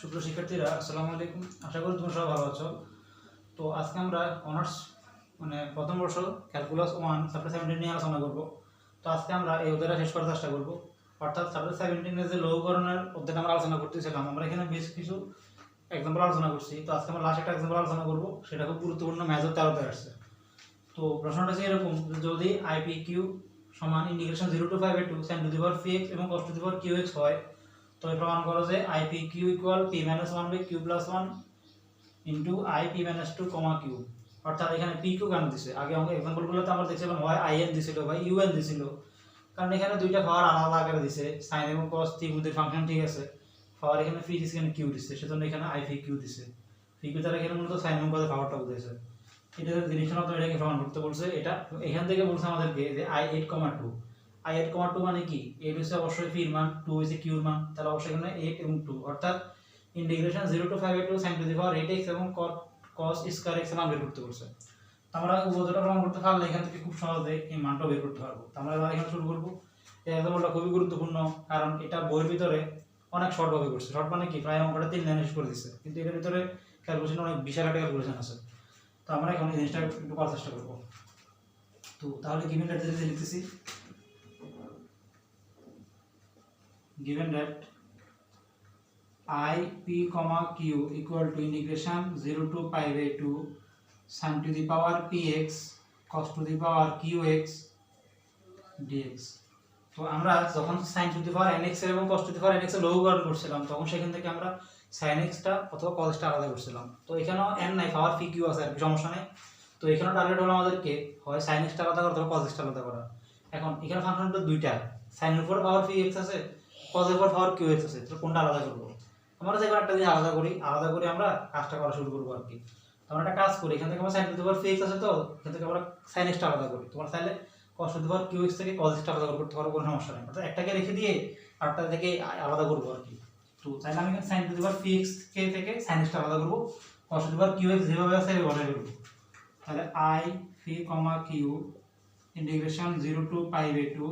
সুপ্রিয় শিক্ষার্থীরা আসসালামু আলাইকুম। আশা করি তোমরা সবাই ভালো আছো। তো আজকে আমরা অনার্স প্রথম বর্ষ ক্যালকুলাস 1 চ্যাপ্টার 17 নিয়ে আলোচনা করব। তো আজকে আমরা এই অধ্যায়টা শেষ করার চেষ্টা করব। অর্থাৎ চ্যাপ্টার 17 এর যে লঘুকরণের অধ্যায়টা আমরা আলোচনা করতেছিলাম, আমরা এখানে বেশ কিছু এক্সাম্পল আলোচনা করছি। তো আজকে আমরা লাস্ট একটা এক্সাম্পল আলোচনা করব, সেটা খুব গুরুত্বপূর্ণ, মেজর 13তে আসছে। তো প্রশ্নটা হচ্ছে এরকম, যদি IPQ সমান integration 0 to 5 2 sin to the power px এবং cos to the power qx হয়, তো প্রমাণ করো যে IPQ equal p - 1 by q + 1 into IP - 2, q। অর্থাৎ এখানে p q কেন দিছে, আগে আমরা एग्जांपलগুলোতে আমরা দেখছিলাম হয় in দিছিল বা un দিছিল, কারণ এখানে দুইটা পাওয়ার আলাদা আকারে দিছে, sin এবং cos ত্রিভুজের ফাংশন, ঠিক আছে। পাওয়ার এখানে p দিছে, এখানে q দিছে, সেজন্য এখানে IPQ দিছে। pq দ্বারা এখানে মূলত sin এবং cos পাওয়ারটা বুঝাইছে। এটা জিনিসটা তো এটাকে প্রমাণ করতে বলছে। এটা এখান থেকে বলছে আমাদেরকে যে I8,2 I8,2 মানে কি, 8 হচ্ছে অবশ্যই p এর মান, 2 হচ্ছে q এর মান, তাহলে অবশ্যই এখানে 8 এবং 2, অর্থাৎ integration 0 to 5 2 sin to the power 8x এবং cos স্কয়ার x এর মান বের করতে বলছে। তো আমরা উভয়টা প্রমাণ করতে পারলে এখান থেকে খুব সহজে এই মানটা বের করতে পারবো। তো আমরা এখানে শুরু করব। এই এক্সাম্পলটা খুবই গুরুত্বপূর্ণ, কারণ এটা বইয়ের ভিতরে অনেক শর্ট ভাবে করছে। শর্ট মানে কি, প্রায় অঙ্কটা 3 লাইনে শেষ করে দিচ্ছে, কিন্তু এর ভিতরে ক্যালকুলেশন অনেক বিশাল একটা ক্যালকুলেশন আছে। তো আমরা এখন এই জিনিসটা একটু করার চেষ্টা করব। তো তাহলে গিভেন দ্যাট যে লিখতেছি, given that I p, q equal to integration 0 to pi by 2 sin to the power px cos to the power qx dx। তো আমরা যখন sin to the power nx এবং cos to the power nx এর লঘুকরণ করছিলাম, তখন সেখান থেকে আমরা sin x টা অথবা cos টা আলাদা করছিলাম। তো এখানেও n নাই, পাওয়ার pq আছে, আর সমস্যা নাই। তো এখানে টার্গেট হলো আমাদেরকে হয় sin x টা আলাদা করা অথবা cos x টা আলাদা করা। এখন এখানে ফাংশনটা দুইটা, sin এর উপর পাওয়ার px আছে, cos এর উপর পাওয়ার qx আছে, তো কোনটা আলাদা করব? আমরা যে কোনো একটা জিনিস আলাদা করি আমরা কাজটা করা শুরু করব আর কি। তো আমরা একটা কাজ করি, এখান থেকে আমরা sin to the power px আছে, তো এখান থেকে আমরা sin x টা আলাদা করি। তোমরা চাইলে cos to the power qx থেকে cos x টা আলাদা করতে পারো, কোনো সমস্যা নেই। অর্থাৎ একটাকে রেখে দিয়ে আরেকটা থেকে আলাদা করব আর কি। তো চাইলে আমি এখানে sin to the power px থেকে sin x টা আলাদা করব, cos to the power qx যেভাবে আছে সেভাবে করব। তাহলে I p, q integration 0 to pi by 2,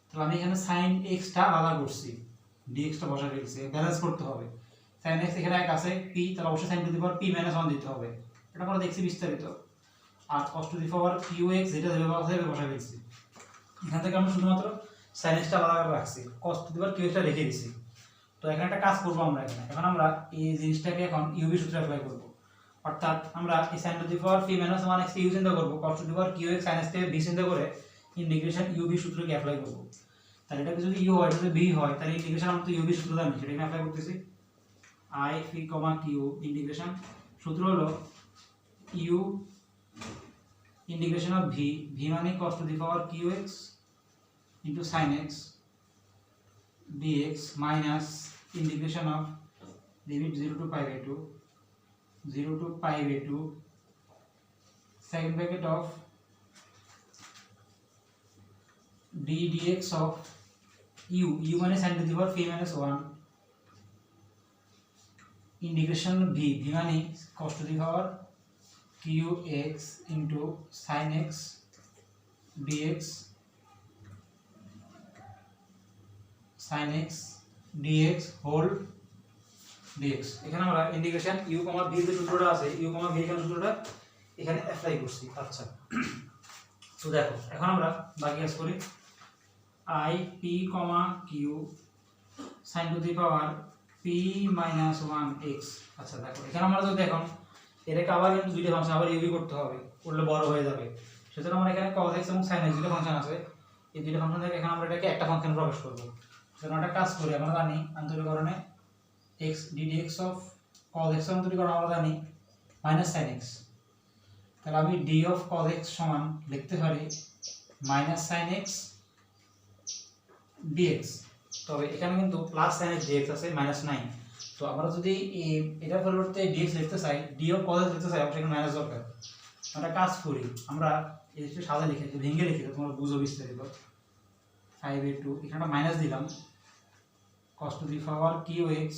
তাহলে আমি এখানে sin x টা আলাদা করছি, dx টা বসাই ফেলছি, ব্যালেন্স করতে হবে। sin x এখানে এক আছে p, তাহলে অবশ্যই sin to the power p - 1 দিতে হবে, এটা আমরা দেখছি বিস্তারিত। আর cos to the power qx যেটা যেভাবে আছে সেভাবে বসাই ফেলছি। এখান থেকে আমরা শুধুমাত্র sin x টা আলাদা করে রাখছি, cos to the power qx টা রেখে দিছি। তো এখানে একটা কাজ করব আমরা, এখন আমরা এই জিনিসটাকে এখন ইউভি সূত্রে অ্যাপ্লাই করব। অর্থাৎ আমরা এই sin to the power p - 1 x K U চিন্তা করব, cos to the power qx sin x K b চিন্তা করে ইন্টিগ্রেশন ইউভি সূত্রকে অ্যাপ্লাই করব। তাহলে এটা যদি ইউ হয়, যদি বি হয়, তাহলে ইন্টিগ্রেশন আমরা তো ইউভি সূত্র জানি, সেটা এখানে অ্যাপ্লাই করতেছি। I p, q ইন্টিগ্রেশন সূত্র হলো u ইন্টিগ্রেশন অফ v মানে cos to the power qx into sin x dx minus integration of limit 0 to pi by 2 second bracket of d dx of u মানে sin to the power p - 1 integration v মানে cos to the power qx into sin x dx sin x dx whole dx। এখানে আমরা integration u, v যে সূত্রটা আছে, u, v এর সূত্রটা এখানে অ্যাপ্লাই করছি। আচ্ছা, তো দেখো এখন আমরা বাকি কাজ করি। I p, q sin to the power p - 1 x। আচ্ছা দেখো এখানে আমরা যদি দেখো এটাকে আবার কিন্তু দুইটা ফাংশন আবার ইউভি করতে হবে, করলে বড় হয়ে যাবে। সেজন্য আমরা এখানে cos x এবং sin x দুটো ফাংশন আছে, এই দুটো ফাংশন থেকে এখানে আমরা এটাকে একটা ফাংশনে প্রকাশ করব। সেজন্য একটা কাজ করি, আমরা জানি আন্তরিকরণে x ddx of cos x আন্তরিকরণ আমরা জানি -sin x, তাহলে আমি d of cos x সমান লিখতে পারি -sin x dx। তবে এখানে কিন্তু +sin x dx আছে, -9। তো আমরা যদি এটার পরিবর্তে dx লিখতে চাই, d of cos x লিখতে চাই, অবশ্যই এখানে মাইনাস দরকার। আমরা কাজ করি, আমরা এই যে সাদা লিখে ভেঙে লিখি, তোমরা বুঝো বিস্তারিত। 5/2 এখানে মাইনাস দিলাম, cos to the power qx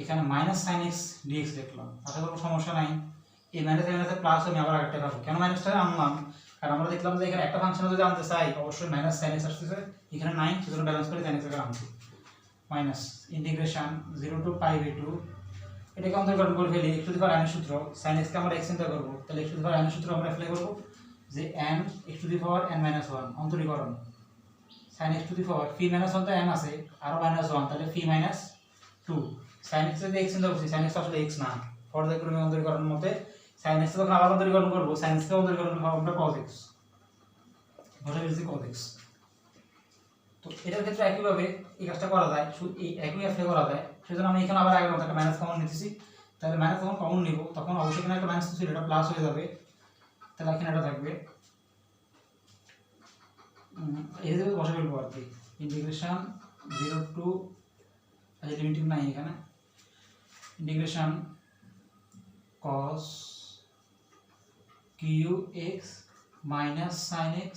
এখানে -sin x dx লিখলাম। আশা করি সমস্যা নাই। এই মাইনাস মাইনাসে প্লাস আমি আবার আরেকটা পাবো। কেন মাইনাসটা আনলাম, কারণ আমরা দেখলাম যে এখানে একটা ফাংশন যদি আনতে চাই অবশ্যই -sin x আসতেছে, এখানে নাই, সেজন্য ব্যালেন্স করে sin x কে আনছি। Minus integration 0 to pi by 2, এটাকে অন্তরীকরণ করে ফেলি x to the power n এর সূত্র, sin x কে আমরা x চিন্তা করব, তাহলে x to the power n এর সূত্র আমরা অ্যাপ্লাই করব যে n x to the power n minus 1 অন্তরীকরণ sin x to the power phi minus 1 তো n আছে আর মাইনাস 1, তাহলে phi মাইনাস 2, sin x যদি x চিন্তা করছি, sin x আসলে x না, পর্যায়ক্রমে অন্তরীকরণ মতে sin x যখন আবার অন্তরীকরণ করব, sin x কে অন্তরীকরণ করব আমরা cos x, বসে ফেলছি cos x। তো এটার ক্ষেত্রে একইভাবে এই কাজটা করা যায়, এই একই অ্যাপ্লাই করা যায়, সেজন্য আমি এখানে আবার আগের মতো একটা মাইনাস কমন নিতেছি, তাহলে মাইনাস যখন কমন নিব তখন অবশ্যই এখানে একটা মাইনাস ছিল, এটা প্লাস হয়ে যাবে, তাহলে এখানে এটা থাকবে এই যে বসে ফেলবো আর কি, ইন্টিগ্রেশন 0 টু লিমিটিং নাই এখানে, integration cos qx minus sin x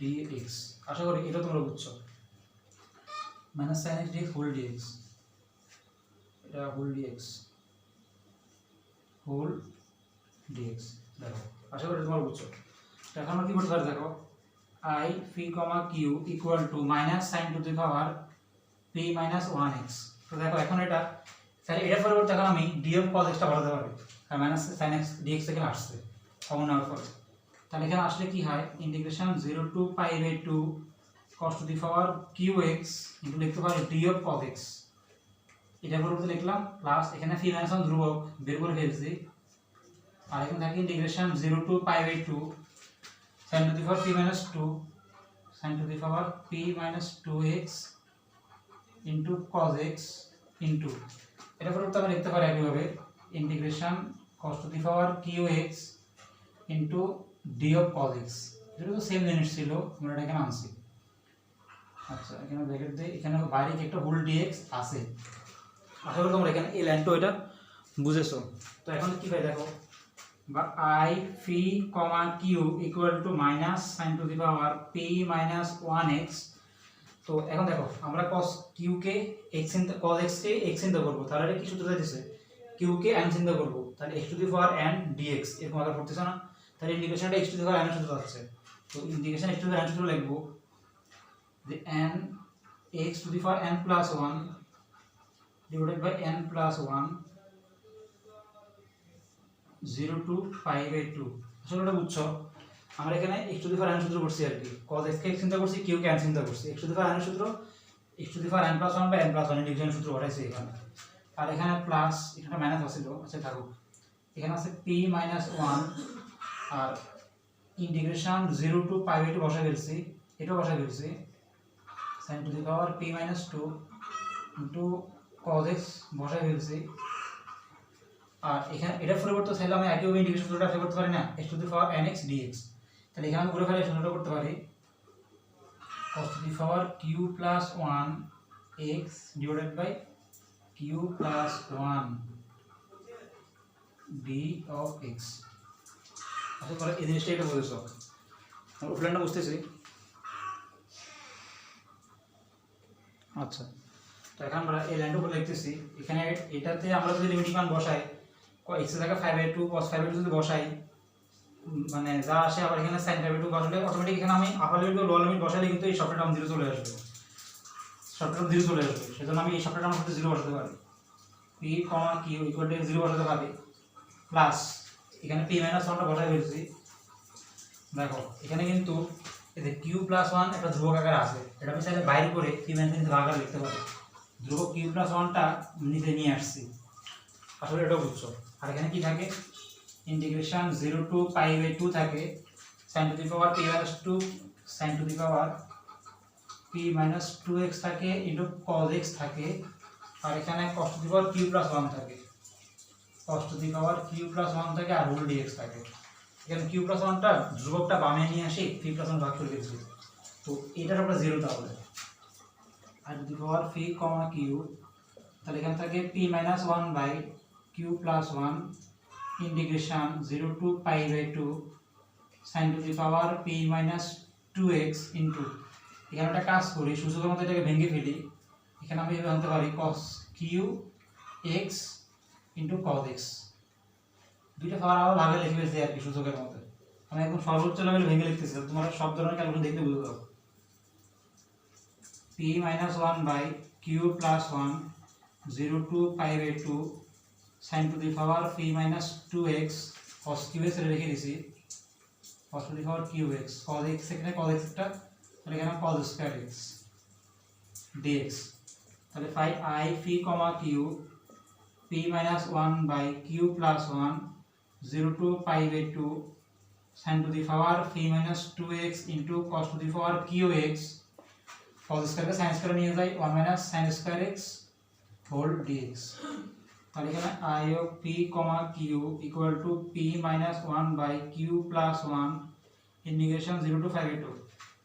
dx, আশা করি এটা তোমরা বুঝছো, মাইনাস sin x dx হোল dx, এটা হোল dx, হোল dx, দেখো আশা করি তোমরা বুঝছো। এখন আমরা কি করতে পারি দেখো, i phi q equal to minus sin to the power p minus 1x, তো দেখো এখন এটা তাহলে এটার পরিবর্তে এখন আমি df cos x টা বসাতে পারি, আর মাইনাস sin x dx থেকে আসছে কমন নেওয়ার পরে, তাহলে এখানে আসলে কি হয়, integration 0 to pi by 2 cos to the power qx into লিখতে পারি df cos x, এটার পরিবর্তে লিখলাম প্লাস এখানে phi মাইনাস 1 ধ্রুবক বের করে ফেলছি, আর এখানে থাকে integration 0 to pi by 2 sin to the power p minus 2 sin to the power p minus 2x into cos x into এটা পরিবর্তে আমরা লিখতে পারি একইভাবে integration cos to the power qx into d of cos x, এটা তো same জিনিস ছিল, আমরা এটা এখানে আনছি। আচ্ছা এখানে ব্র্যাকেট দেই, এখানে বাইরে একটা হোল dx আছে, আশা করি তোমরা এখানে এই লাইনটা এটা বুঝেছো। তো এখন কি পাই দেখো, বা i phi q equal to minus sin to the power p minus 1x, তো এখন দেখো আমরা cos q কে x চিন্তা, cos x কে x চিন্তা করব, তাহলে এটা কি সূত্র দিতেছে, q কে n চিন্তা করব, তাহলে x to the power n dx এরকম আগে পড়তেছ না, তাহলে ইন্টিগ্রেশনটা x to the power n এর সূত্র আছে, তো integration x to the power n সূত্র লিখব যে n x to the power n plus 1 divided by n plus 1 0 to pi by 2, আসলে এটা বুঝছো, আমরা এখানে x to the power n সূত্র করছি আর কি, cos x কে x চিন্তা করছি, q কে n চিন্তা করছি, x to the power n এর সূত্র x to the power n plus 1 by n plus 1 এর ডিভিশন সূত্র বসাইছি এখানে, আর এখানে প্লাস এখানে মাইনাস আছিল, আচ্ছা থাকুক, এখানে আছে p মাইনাস 1 আর ইন্টিগ্রেশন 0 টু পাই বাই 2 বসাই ফেলছি, এটা বসাই ফেলছি sin to the power p minus 2 into cos x বসাই ফেলছি, আর এখানে এটা পরিবর্তন চাইলে আমি একইভাবে ইন্টিগ্রেশন সূত্রটা অ্যাপ্লাই করতে পারি না, x to the power nx dx, তাহলে এখানে আমি ঘুরে ফেলে সূত্রটা করতে পারি cos to the power q plus 1 x divided by q plus 1 d of x, আশা করি এই জিনিসটা এটা বুঝেছো, আমরা প্ল্যানটা বুঝতেছি। আচ্ছা তো এখন আমরা এই লাইনটা উপরে লিখতেছি, এখানে এটাতে আমরা যদি লিমিটিং মান বসাই x এর জায়গায় 5/2 cos 5/2 যদি বসাই মানে যা আসে, আবার এখানে sin 5/2 বসালে অটোমেটিক এখানে আমি আপার লিমিট ও লোয়ার লিমিট বসালে কিন্তু এই সবটা টার্ম 0 চলে আসবে, সবটা টার্ম 0 চলে আসবে, সেজন্য আমি এই সবটা টার্ম মধ্যে 0 বসাতে পারি, p q ইকুয়াল টু 0 বসাতে পারি, প্লাস এখানে p মাইনাস 1 টা বসাই ফেলছি, দেখো এখানে কিন্তু এই যে q প্লাস 1 একটা ধ্রুবক আকারে আছে, এটা আমি চাইলে বাইরে করে p মাইনাস নিচে ভাগ করে লিখতে পারি, ধ্রুবক q প্লাস 1 টা নিচে নিয়ে আসছি, আসলে এটা বুঝছো। আর এখানে কি থাকে, ইন্টিগ্রেশন 0 টু পাই বাই 2 থাকে sin to the power p minus 2 sin to the power p minus 2x থাকে ইনটু cos x থাকে, আর এখানে cos to the power q plus 1 থাকে, cos to the power q plus 1 থাকে আর whole dx থাকে, এখানে q plus 1 টা ধ্রুবকটা বামে নিয়ে আসি p প্লাস 1 ভাগ করে দিয়েছি, তো এটার আমরা 0 তাহলে আর to the power phi q, তাহলে এখানে থাকে p minus 1 by q plus 1 integration 0 to pi by 2 sin to the power p minus 2x into এখানে একটা কাজ করি, সূচকের মধ্যে এটাকে ভেঙে ফেলি, এখানে আমি এভাবে আনতে পারি cos q x into cos x, দুইটা পাওয়ার আবার ভাগে লিখে ফেলছি আর কি সূচকের মধ্যে, আমি একদম সর্বোচ্চ লেভেলে ভেঙে লিখতেছি, তোমরা সব ধরনের ক্যালকুলেশন দেখতে বুঝতে পারো, p p minus 1 by q plus 1 0 to pi by 2 sin to the power p minus 2x cos qx রেখে দিছি cos to the power qx cos x এখানে cos x টা তাহলে এখানে cos square x dx তাহলে phi i p q p minus 1 by q plus 1 0 to pi by 2 sin to the power p minus 2x into cos to the power qx cos square K sin square নিয়ে যাই 1 minus sin square x whole dx তাহলে এখানে i of p, q equal to p minus 1 by q plus 1 integration 0 to 5 by 2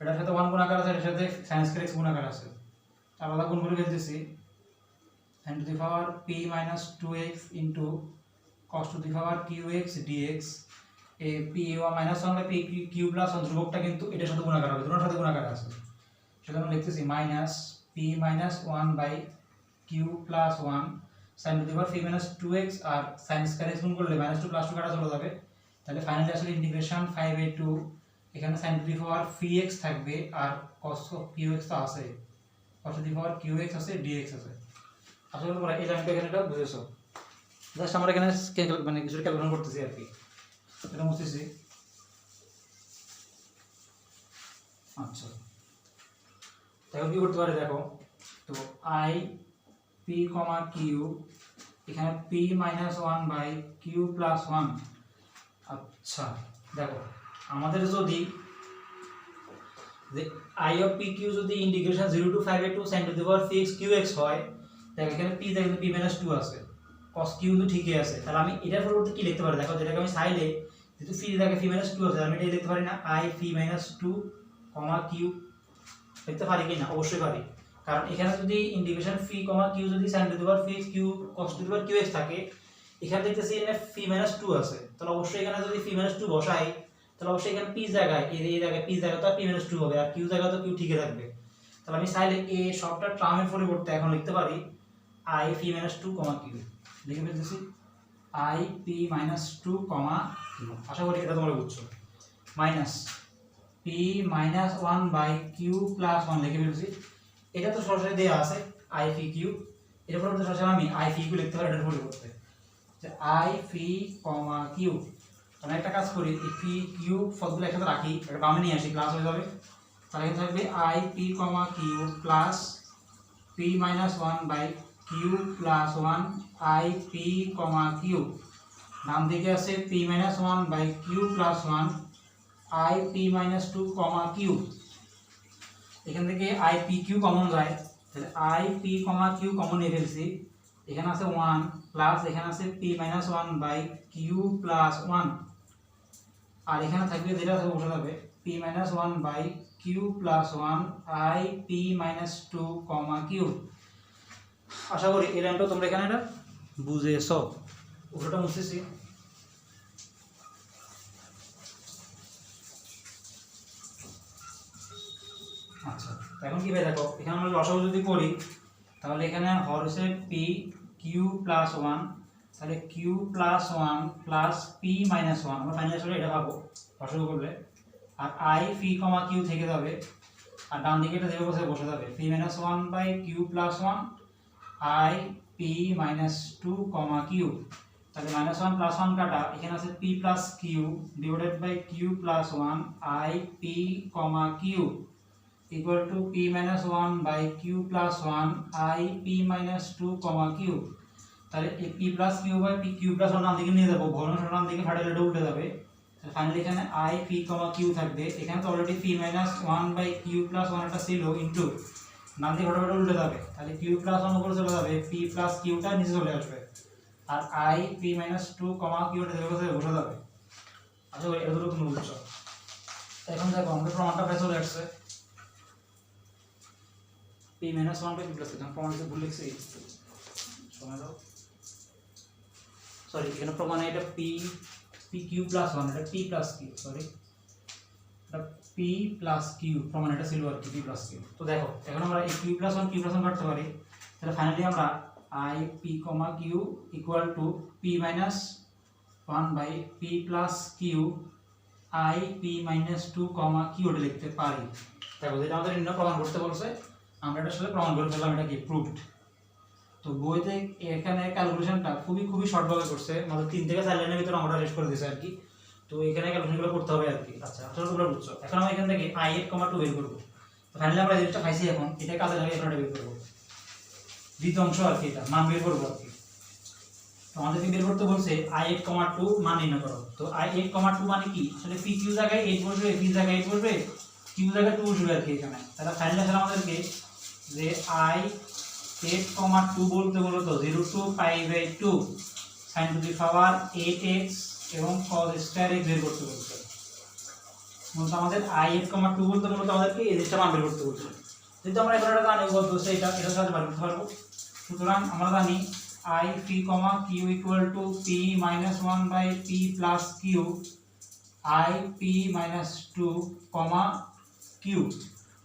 এটার সাথে 1 গুণাকার আছে এর সাথে sin square x গুণাকার আছে আলাদা গুণ করে ফেলতেছি sin to the power p minus 2x into cos to the power qx dx a p minus 1 by p q plus 1 ধ্রুবকটা কিন্তু এটার সাথে গুণাকার হবে দুটোর সাথে গুণাকার আছে সেজন্য লিখতেছি minus p minus 1 by q plus 1 sin to the power p minus 2x আর sin square x গুণ করলে minus 2 plus 2 কাটা চলে যাবে তাহলে ফাইনালি আসলে ইন্টিগ্রেশন 5 by 2 এখানে sin to the power px থাকবে আর cos qx তো আছে cos to the power qx আছে dx আছে আসলে তোমরা এই লাইনটা এখানে এটা বুঝেছো জাস্ট আমরা এখানে মানে কিছু ক্যালকুলেশন করতেছি আর কি এটা মুছতেছি আচ্ছা তাহলে কি করতে পারে দেখো তো i p, q এখানে p minus 1 by q plus 1 আচ্ছা দেখো আমাদের যদি যে i of p q যদি integration 0 to 5 by 2 sin to the power px qx হয় দেখো এখানে p দেখো p minus 2 আছে cos q তো ঠিকই আছে তাহলে আমি এটার পরিবর্তে কি লিখতে পারি দেখো যেটাকে আমি চাইলে যেহেতু p দেখে p minus 2 আছে আমি এটা লিখতে পারি না i p minus 2, q লিখতে পারি কি না অবশ্যই পারি কারণ এখানে যদি ইন্টিগ্রেশন p, q যদি sin to the power px q cos to the power qx থাকে এখানে দেখতেছি এখানে p minus 2 আছে তাহলে অবশ্যই এখানে যদি p minus 2 বসাই তাহলে অবশ্যই এখানে p জায়গায় এই জায়গায় p জায়গায় তো p minus 2 হবে আর q জায়গায় তো q ঠিকই থাকবে তাহলে আমি চাইলে এই সবটা টার্মের পরিবর্তে এখন লিখতে পারি i p minus 2, q লিখে ফেলতেছি i p minus 2, q আশা করি এটা তোমরা বুঝছো minus p minus 1 by q plus 1 লিখে ফেলছি এটা তো সরাসরি দেয়া আছে i p q এর পরিবর্তে সরাসরি আমি i p q লিখতে পারি এটার পরিবর্তে যে i p, q আমি একটা কাজ করি এই p q পদগুলো একসাথে রাখি এটা বামে নিয়ে আসি প্লাস হয়ে যাবে তাহলে থাকবে i p, q plus p minus 1 by q plus 1 i p, q ডান দিকে আছে p minus 1 by q plus 1 i p minus 2, q এখান থেকে i p q কমন যায় তাহলে i p, q কমন নিয়ে ফেলছি এখানে আছে 1 প্লাস এখানে আছে p minus 1 by q plus 1 আর এখানে থাকবে যেটা আছে বসে যাবে p minus 1 by q plus 1 i p minus 2, q আশা করি এই লাইনটা তোমরা এখানে এটা বুঝেছো উপরটা মুছেছি আচ্ছা এখন কি ভাই দেখো এখানে আমরা লসাগু যদি করি তাহলে এখানে হর হচ্ছে p q plus 1 তাহলে q plus 1 plus p minus 1 আমরা ফাইনালি আসলে এটা পাবো লসাগু করলে আর i p, q থেকে যাবে আর ডান দিকে এটা যেভাবে বসে যাবে p minus 1 by q plus 1 i p minus 2, q তাহলে minus 1 plus 1 কাটা এখানে আছে p plus q divided by q plus 1 i p, q equal to p minus 1 by q plus 1 i p minus 2, q তাহলে এই p plus q by p q plus 1 ডান দিকে নিয়ে যাব ঘনক ডান দিকে ফাটালে এটা উল্টে যাবে তাহলে ফাইনালি এখানে i p, q থাকবে এখানে তো already p minus 1 by q plus 1 এটা ছিল ইনটু ডান দিকে ফাটালে উল্টে যাবে তাহলে q plus 1 উপরে চলে যাবে p plus q টা নিচে চলে আসবে আর i p minus 2, q এটা যেভাবে বসে যাবে আচ্ছা এটা দুটো তুমি বুঝছো এখন দেখো আমাদের প্রমাণটা প্রায় চলে আসছে p minus 1 by q plus এখানে প্রমাণটা ভুল লিখছি সময় দাও সরি এখানে প্রমাণে এটা p q plus 1 এটা p plus q সরি এটা p plus q প্রমাণে এটা ছিল আর কি p plus q তো দেখো এখন আমরা এই q plus 1 কাটতে পারি তাহলে ফাইনালি আমরা i p, q equal to p minus 1 by p plus q i p minus 2, q এটা লিখতে পারি দেখো যেটা আমাদের নির্ণয় প্রমাণ করতে বলছে আমরা এটা আসলে প্রমাণ করে ফেললাম, এটা কি প্রুভড। তো বইতে এখানে ক্যালকুলেশনটা খুবই শর্টভাবে করছে, মাত্র 3 থেকে 4 লাইনের ভিতরে আমরা শেষ করে দিয়েছে আর কি। তো এখানে ক্যালকুলেশনগুলো করতে হবে আর কি। আচ্ছা আসলে তোমরা বুঝছো। এখন আমরা এখান থেকে i8,2 বের করব। তো ফাইনালি আমরা যেটা পাইছি এখন এটা কাজে লাগিয়ে এখন এটা বের করব, দ্বিতীয় অংশ আর কি, এটা মান বের করব আর কি। তো আমাদেরকে বের করতে বলছে i8,2 মান নির্ণয় করো। তো i8,2 মানে কি, আসলে p q জায়গায় 8 বসবে, p জায়গায় 8 বসবে, q জায়গায় 2 বসবে আর কি এখানে। তাহলে ফাইনালি আসলে আমাদেরকে যে i8,2 বলতে মূলত 0 to π/2 sin to the power 8x এবং cos square x বের করতে বলছে। মূলত আমাদের i8,2 বলতে মূলত আমাদেরকে এই জিনিসটা মান বের করতে বলছে। যেহেতু আমরা এখন এটা জানি বলতো এটা সাথে বার করতে পারবো। সুতরাং আমরা জানি i p, q equal to p minus 1 by p plus q, i p minus 2, q।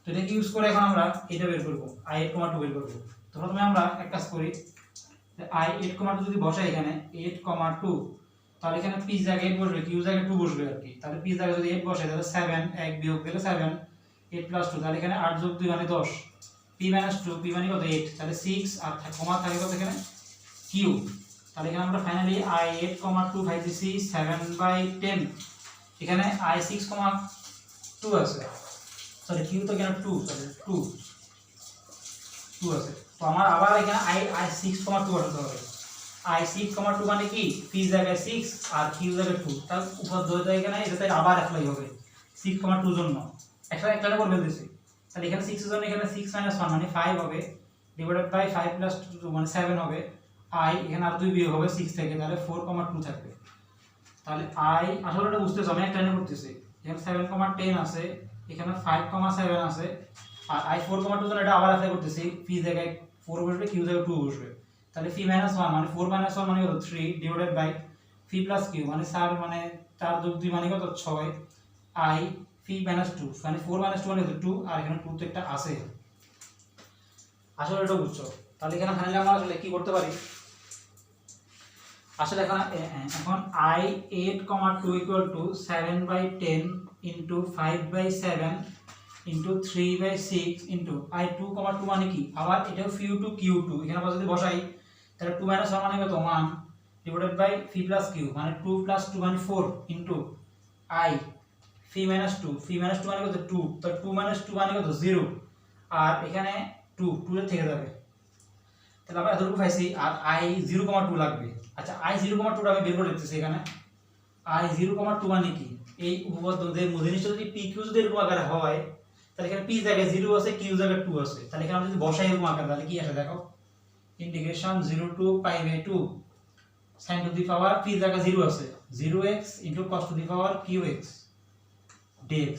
তো এটাকে ইউজ করে এখন আমরা এটা বের করব, i8,2 বের করব। তো প্রথমে আমরা এক কাজ করি, i8,2 যদি বসাই এখানে 8,2, তাহলে এখানে p জায়গায় 8 বসবে, q জায়গায় 2 বসবে আর কি। তাহলে p জায়গায় যদি 8 বসাই তাহলে 7, 1 বিয়োগ দিলে 7, 8 plus 2, তাহলে এখানে 8 যোগ 2 মানে 10, p minus 2, p মানে কত 8, তাহলে 6 আর কমা থাকে কত এখানে q। তাহলে এখানে আমরা ফাইনালি i8,2 পাইতেছি 7/10। এখানে i6,2 আছে, সরি q তো এখানে 2, সরি 2 আছে। তো আমার আবার এখানে i6,2 বসাতে হবে। i6,2 মানে কি, p জায়গায় 6 আর q জায়গায় 2, তার উপর দুইটা এখানে এটাতে আবার অ্যাপ্লাই হবে 6,2 জন্য একটা করে ফেলতেছি। তাহলে এখানে 6 এর জন্য এখানে 6 - 1 মানে 5 হবে, ডিভাইডেড বাই 5 + 2 মানে 7 হবে। i এখানে আর 2 বিয়োগ হবে 6 থেকে, তাহলে 4,2 থাকবে। তাহলে i আসলে এটা বুঝতেছো আমি একটা লাইনে করতেছি, এখানে 7,10 আছে, এখানে 5,7 আছে, আর i 4,2 জন্য এটা আবার অ্যাপ্লাই করতেছি, p জায়গায় 4 বসবে, q জায়গায় 2 বসবে। তাহলে p - 1 মানে 4 - 1 মানে কত 3, ডিভাইডেড বাই p + q মানে 4 মানে 4 যোগ 2 মানে কত 6, i p - 2 মানে 4 - 2 মানে 2, আর এখানে 2 তো একটা আছে। আসলে এটা বুঝছো। তাহলে এখানে ফাইনালি আমরা আসলে কি করতে পারি, আসলে এখন i8,2 equal to 7/10 into 5/7 into 3/6 into i2,2 মানে কি, আবার এটাও q to q2, এখানে আমরা যদি বসাই তাহলে 2 - 1 মানে কত 1, ডিভাইডেড বাই p + q মানে 2 + 2 মানে 4 into i p - 2, p - 2 মানে কত 2, তো 2 - 2 মানে কত 0, আর এখানে 2 এর থেকে যাবে। তাহলে আমরা এতটুকু পাইছি, আর i 0,2 লাগবে। আচ্ছা i 0,2 আমি বের করে দিতেছি এখানে। i 0,2 মানে কি, এই উপপাদ্যদের জিনিসটা যদি pq যদি এরকম আকারে হয়, তাহলে এখানে p জায়গায় 0 আছে, q জায়গায় 2 আছে, তাহলে এখানে আমরা যদি বসাই এরকম আকারে তাহলে কি আসে দেখো, integration 0 to π/2 sin to the power p জায়গায় 0 আছে 0x into cos to the power qx dx।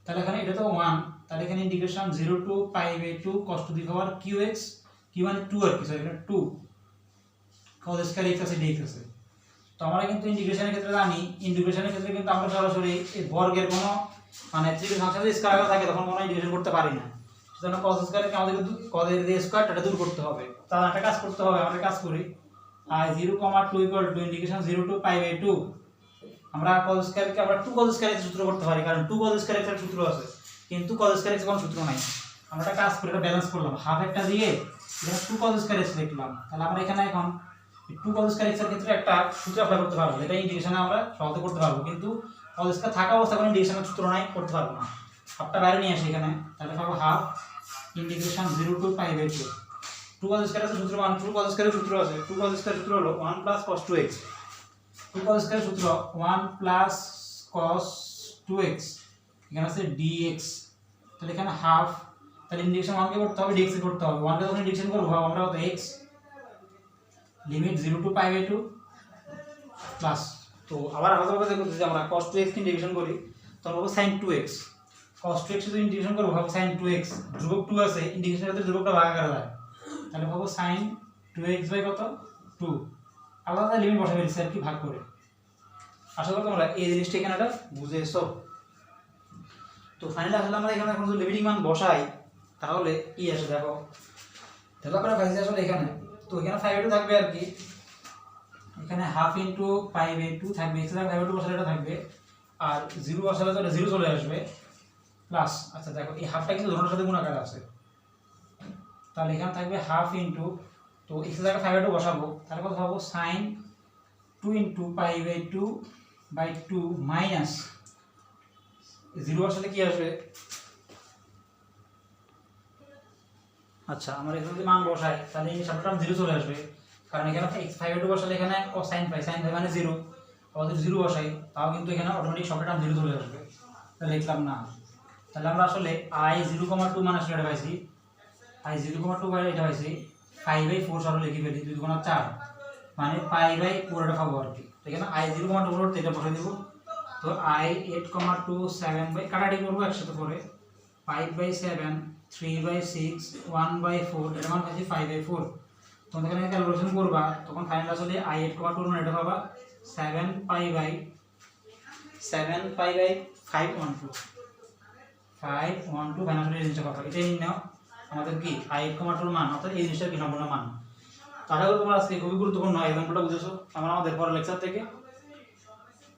তাহলে এখানে এটা তো 1, তাহলে এখানে integration 0 to π/2 cos to the power qx, q মানে 2 আর কি, সরি এখানে 2 cos স্কয়ার x আছে dx আছে। তো আমরা কিন্তু ইন্টিগ্রেশনের ক্ষেত্রে জানি, ইন্টিগ্রেশনের ক্ষেত্রে কিন্তু আমরা সরাসরি এই বর্গের কোনো মানে ত্রিভুজ ফাংশন যদি স্কয়ার থাকে তখন কোনো ইন্টিগ্রেশন করতে পারি না। সেজন্য cos স্কয়ারকে আমাদের cos এর যে স্কয়ারটা দূর করতে হবে। তাহলে একটা কাজ করতে হবে, আমরা কাজ করি i 0,2 equal to integration 0 to π/2, আমরা cos স্কয়ারকে আমরা 2 cos স্কয়ার x সূত্র করতে পারি, কারণ 2 cos স্কয়ার x এর সূত্র আছে, কিন্তু cos স্কয়ার x কোনো সূত্র নাই। আমরা একটা কাজ করে এটা ব্যালেন্স করলাম, হাফ একটা দিয়ে এখানে 2 cos স্কয়ার x লিখলাম। তাহলে আমরা এখানে এখন 2 cos স্কয়ার x এর ক্ষেত্রে একটা সূত্র অ্যাপ্লাই করতে পারবো, এটা ইন্টিগ্রেশনে আমরা সহজে করতে পারবো, কিন্তু cos স্কয়ার থাকা অবস্থায় কোনো ইন্টিগ্রেশনের সূত্র নাই, করতে পারবো না। হাফটা বাইরে নিয়ে আসি এখানে, তাহলে পাবো half integration 0 to π/2। 2 cos square এর সূত্র মান 2 cos স্কয়ারের সূত্র আছে, 2 cos স্কয়ারের সূত্র হলো 1 + cos 2x। 2 cos স্কয়ারের সূত্র 1 + cos 2x, এখানে আছে dx। তাহলে এখানে হাফ, তাহলে ইন্টিগ্রেশন 1 কে করতে হবে, dx কে করতে হবে। 1 কে যখন ইন্টিগ্রেশন করব আমরা কত x লিমিট 0 to π/2 প্লাস, তো আবার আলাদাভাবে করতে যে আমরা cos 2x কে ইন্টিগ্রেশন করি তখন পাবো sin 2x। cos 2x যদি ইন্টিগ্রেশন করব পাবো sin 2x, ধ্রুবক 2 আছে, ইন্টিগ্রেশনের ক্ষেত্রে ধ্রুবকটা ভাগাকার যায়, তাহলে পাবো sin 2x বাই কত 2, আলাদা লিমিট বসাই ফেলছি আর কি ভাগ করে। আশা করি তোমরা এই জিনিসটা এখানে এটা বুঝেছো। তো ফাইনালি আসলে আমরা এখানে এখন যদি লিমিটিং মান বসাই তাহলে কি আসে দেখো, তাহলে আমরা পাইছি আসলে এখানে, তো এখানে 5/2 থাকবে আর কি, এখানে হাফ ইনটু 5/2 থাকবে, x এর 5/2 বসালে এটা থাকবে, আর 0 বসালে তো এটা 0 চলে আসবে প্লাস। আচ্ছা দেখো এই হাফটা কিন্তু ধরনের সাথে গুণ আকারে আছে, তাহলে এখানে থাকবে হাফ ইন্টু, তো x এর জায়গায় 5/2 বসাবো, তাহলে কত পাবো sin 2 into pi by 2 by 2 minus 0 আসলে কি আসবে, আচ্ছা আমরা এখানে যদি মান বসাই তাহলে এই সামনে টার্ম 0 চলে আসবে, কারণ এখানে x 5/2 বসালে এখানে sin 5 মানে 0, আমাদের 0 বসাই তাও কিন্তু এখানে অটোমেটিক সব টার্ম 0 চলে আসবে, তাহলে লিখলাম না। তাহলে আমরা আসলে i 0,2 মানে আসলে এটা পাইছি i 0,2 বাই এটা পাইছি 5/4 সরল লিখে ফেলি 2 গুণ 4 মানে π/4 এটা পাবো আর কি। তো এখানে i 0,2 বলতে এটা বসাই দেব, তো i 8,27 বাই কাটাকাটি করব একসাথে পরে 5/7 3/6 1/4 এটা মান পাচ্ছি 5/4। তখন এখানে ক্যালকুলেশন করবা তখন ফাইনাল আসলে i 8,2 মানে এটা পাবা 7π/512 ফাইনাল এই জিনিসটা পাবা, এটাই নির্ণয় আমাদের কি i 8,2 মান, অর্থাৎ এই জিনিসটার কি সম্পূর্ণ মান। তাহলে তোমরা আজকে খুবই গুরুত্বপূর্ণ এক্সাম্পলটা বুঝেছো। আমরা আমাদের পরের লেকচার থেকে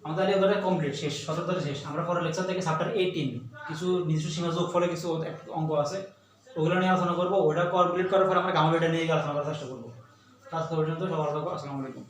আমাদের লেকচারটা কমপ্লিট শেষ, 17 শেষ। আমরা পরের লেকচার থেকে চ্যাপ্টার 18 কিছু নির্দিষ্ট সীমা যোগফলে কিছু অঙ্ক আছে ওগুলো নিয়ে আলোচনা করবো, ওটা কমপ্লিট করার পর আমরা গামা বেটা নিয়ে আলোচনা করার চেষ্টা করবো। আজকে পর্যন্ত সবার থাকো, আসসালামু আলাইকুম।